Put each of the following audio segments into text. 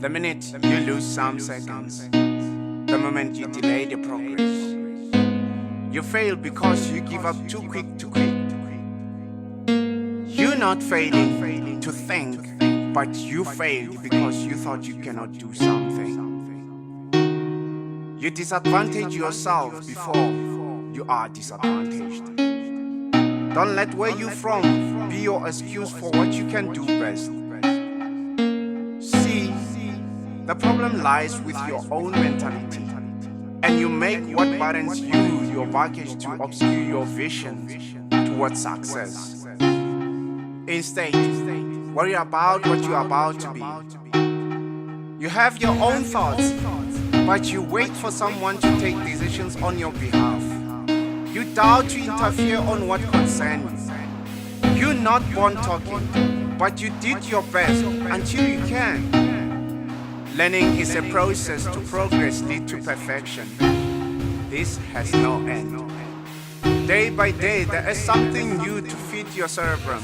The minute you lose some seconds, the moment you delay the progress, you fail because you give up too quick to quit. You're not failing to think, but you failed because you thought you cannot do something. You disadvantage yourself before you are disadvantaged. Don't let where you're from be your excuse for what you can do best. See, the problem lies with your own mentality, and you make what burdens you your baggage to obscure your vision towards success. Instead, worry about what you're about to be. You have your own thoughts, but you wait for someone to take decisions on your behalf. You doubt to interfere on what concerns you. You're not born talking, but you did your best until you can. Learning is a process to progress lead to perfection. This has no end. Day by day, there is something new to feed your cerebrum.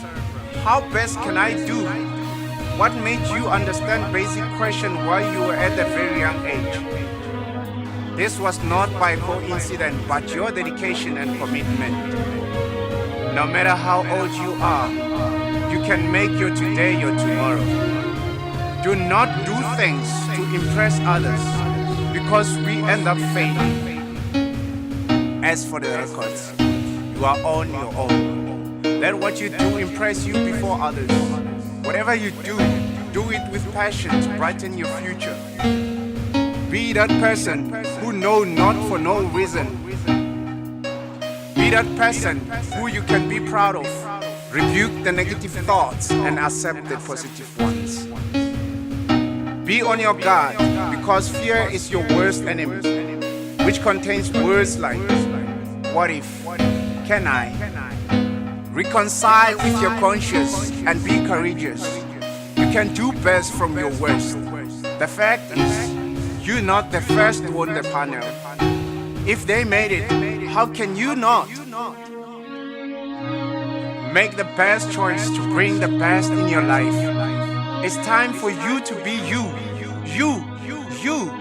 How best can I do? What made you understand basic question while you were at a very young age? This was not by coincidence, but your dedication and commitment. No matter how old you are, you can make your today your tomorrow. Do not do things to impress others, because we end up failing. As for the records, you are on your own. Let what you do impress you before others. Whatever you do it with passion to brighten your future. Be that person who know not for no reason. Be that person who you can be proud of. Rebuke the negative thoughts and accept the positive ones. Be on your guard, because fear is your worst enemy, which contains words like, what if, can I? Reconcile with your conscience and be courageous. You can do best from your worst. The fact is, you're not the first to win the panel. If they made it, how can you not? Make the best choice to bring the best in your life. It's time for you to be you. You.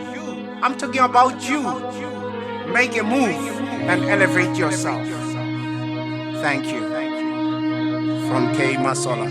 I'm talking about you. Make a move and elevate yourself. Thank you. From K. Masola.